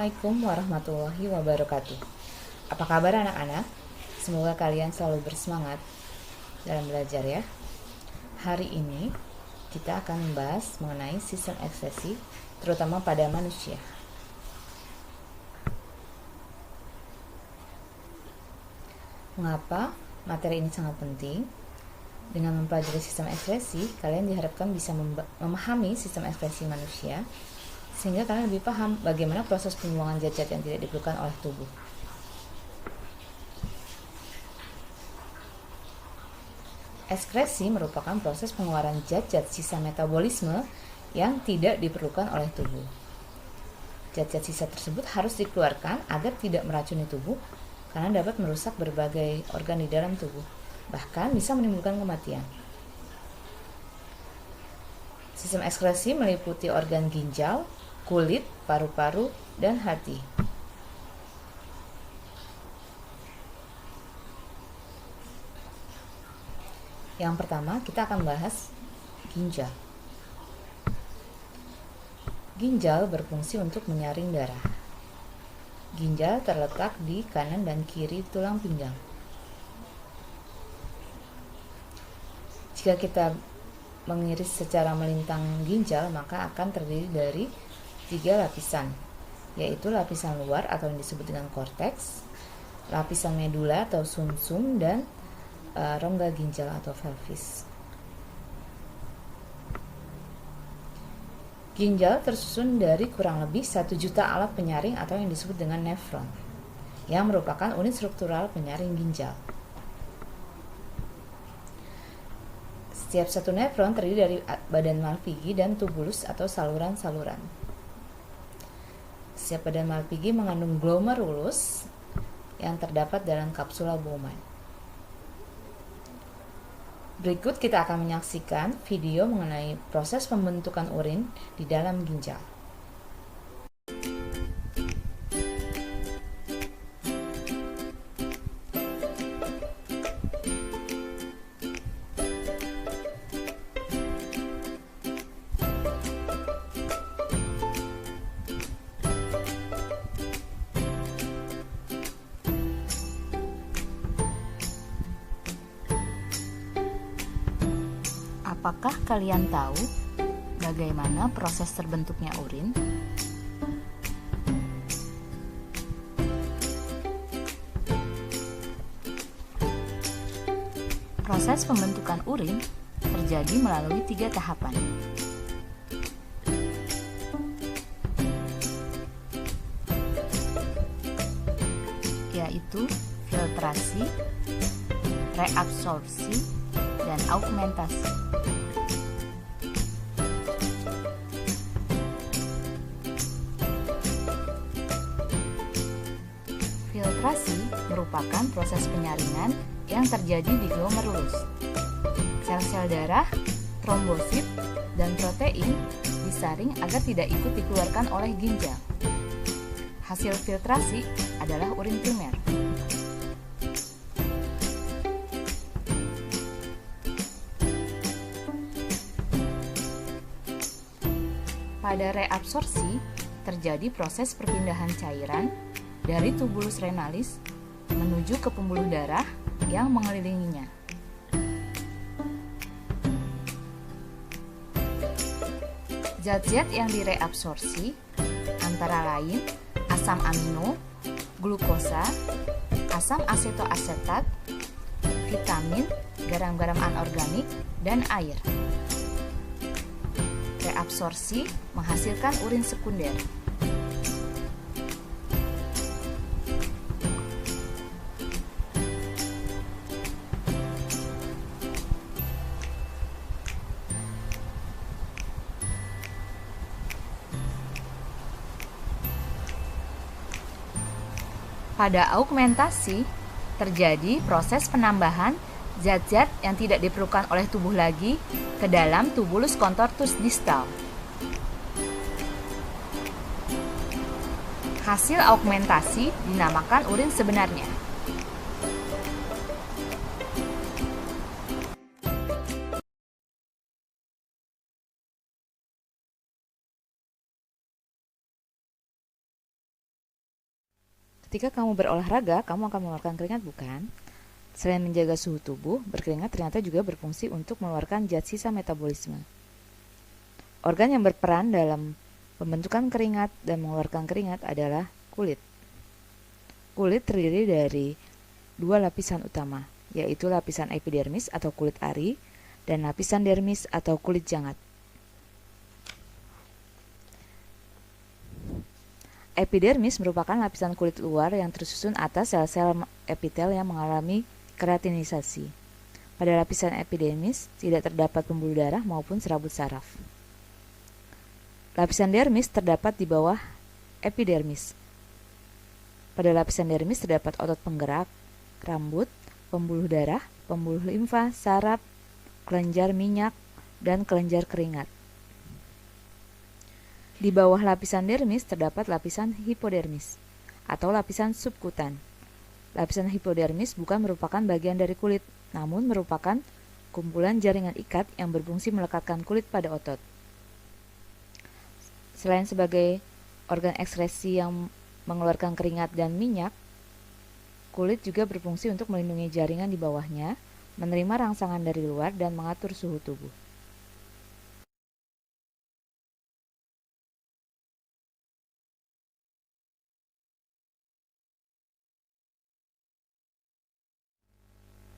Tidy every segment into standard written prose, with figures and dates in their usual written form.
Assalamualaikum warahmatullahi wabarakatuh. Apa kabar anak-anak? Semoga kalian selalu bersemangat dalam belajar ya. Hari ini kita akan membahas mengenai sistem ekspresi, terutama pada manusia. Mengapa materi ini sangat penting? Dengan mempelajari sistem ekspresi, kalian diharapkan bisa memahami sistem ekspresi manusia, sehingga kalian lebih paham bagaimana proses pembuangan zat-zat yang tidak diperlukan oleh tubuh. Ekskresi merupakan proses pengeluaran zat-zat sisa metabolisme yang tidak diperlukan oleh tubuh. Zat-zat sisa tersebut harus dikeluarkan agar tidak meracuni tubuh, karena dapat merusak berbagai organ di dalam tubuh, bahkan bisa menimbulkan kematian. Sistem ekskresi meliputi organ ginjal, kulit, paru-paru, dan hati. Yang pertama, kita akan bahas ginjal. Ginjal berfungsi untuk menyaring darah. Ginjal terletak di kanan dan kiri tulang pinggang. Jika kita mengiris secara melintang ginjal, maka akan terdiri dari 3 lapisan, yaitu lapisan luar atau yang disebut dengan korteks, lapisan medula atau sumsum, dan rongga ginjal atau pelvis. Ginjal tersusun dari kurang lebih 1 juta alat penyaring atau yang disebut dengan nefron, yang merupakan unit struktural penyaring ginjal. Setiap satu nefron terdiri dari badan Malpighi dan tubulus atau saluran-saluran. Setiap badan Malpighi mengandung glomerulus yang terdapat dalam kapsula Bowman. Berikut kita akan menyaksikan video mengenai proses pembentukan urin di dalam ginjal. Apakah kalian tahu bagaimana proses terbentuknya urin? Proses pembentukan urin terjadi melalui 3 tahapan. Yaitu filtrasi, reabsorpsi, dan augmentasi. Filtrasi merupakan proses penyaringan yang terjadi di glomerulus. Sel-sel darah, trombosit, dan protein disaring agar tidak ikut dikeluarkan oleh ginjal. Hasil filtrasi adalah urin primer. Pada reabsorpsi, terjadi proses perpindahan cairan dari tubulus renalis menuju ke pembuluh darah yang mengelilinginya. Zat-zat yang direabsorpsi antara lain asam amino, glukosa, asam asetoasetat, vitamin, garam-garam anorganik, dan air. Reabsorpsi menghasilkan urin sekunder. Pada augmentasi, terjadi proses penambahan zat-zat yang tidak diperlukan oleh tubuh lagi ke dalam tubulus contortus distal. Hasil augmentasi dinamakan urin sebenarnya. Ketika kamu berolahraga, kamu akan mengeluarkan keringat, bukan? Selain menjaga suhu tubuh, berkeringat ternyata juga berfungsi untuk mengeluarkan zat sisa metabolisme. Organ yang berperan dalam pembentukan keringat dan mengeluarkan keringat adalah kulit. Kulit terdiri dari dua lapisan utama, yaitu lapisan epidermis atau kulit ari dan lapisan dermis atau kulit jangat. Epidermis merupakan lapisan kulit luar yang tersusun atas sel-sel epitel yang mengalami keratinisasi. Pada lapisan epidermis tidak terdapat pembuluh darah maupun serabut saraf. Lapisan dermis terdapat di bawah epidermis. Pada lapisan dermis terdapat otot penggerak, rambut, pembuluh darah, pembuluh limfa, saraf, kelenjar minyak, dan kelenjar keringat. Di bawah lapisan dermis terdapat lapisan hipodermis atau lapisan subkutan. Lapisan hipodermis bukan merupakan bagian dari kulit, namun merupakan kumpulan jaringan ikat yang berfungsi melekatkan kulit pada otot. Selain sebagai organ ekskresi yang mengeluarkan keringat dan minyak, kulit juga berfungsi untuk melindungi jaringan di bawahnya, menerima rangsangan dari luar, dan mengatur suhu tubuh.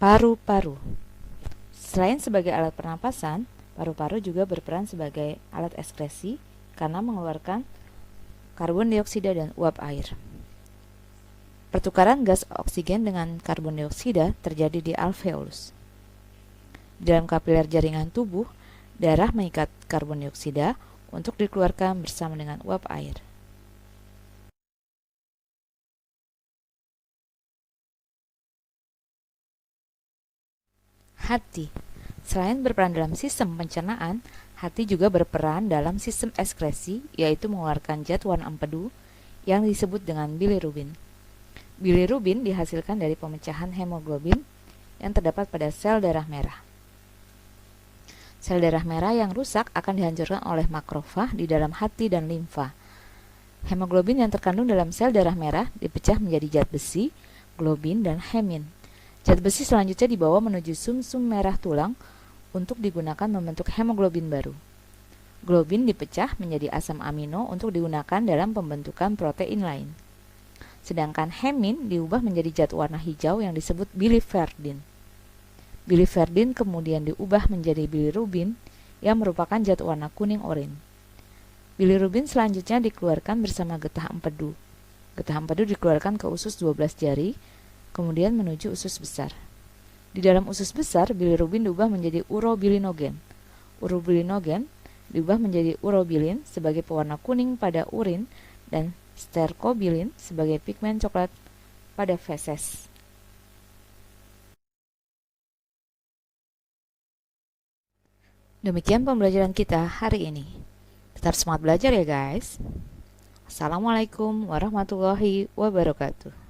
Paru-paru. Selain sebagai alat pernapasan, paru-paru juga berperan sebagai alat ekskresi karena mengeluarkan karbon dioksida dan uap air. Pertukaran gas oksigen dengan karbon dioksida terjadi di alveolus. Di dalam kapiler jaringan tubuh, darah mengikat karbon dioksida untuk dikeluarkan bersama dengan uap air. Hati. Selain berperan dalam sistem pencernaan, hati juga berperan dalam sistem ekskresi, yaitu mengeluarkan zat warna empedu yang disebut dengan bilirubin. Bilirubin dihasilkan dari pemecahan hemoglobin yang terdapat pada sel darah merah. Sel darah merah yang rusak akan dihancurkan oleh makrofag di dalam hati dan limfa. Hemoglobin yang terkandung dalam sel darah merah dipecah menjadi zat besi, globin, dan hemin. Zat besi selanjutnya dibawa menuju sumsum merah tulang untuk digunakan membentuk hemoglobin baru. Globin dipecah menjadi asam amino untuk digunakan dalam pembentukan protein lain. Sedangkan hemin diubah menjadi zat warna hijau yang disebut biliverdin. Biliverdin kemudian diubah menjadi bilirubin yang merupakan zat warna kuning oranye. Bilirubin selanjutnya dikeluarkan bersama getah empedu. Getah empedu dikeluarkan ke usus 12 jari, kemudian menuju usus besar. Di dalam usus besar, bilirubin diubah menjadi urobilinogen. Urobilinogen diubah menjadi urobilin sebagai pewarna kuning pada urin dan sterkobilin sebagai pigmen coklat pada feses. Demikian pembelajaran kita hari ini. Tetap semangat belajar ya guys. Assalamualaikum warahmatullahi wabarakatuh.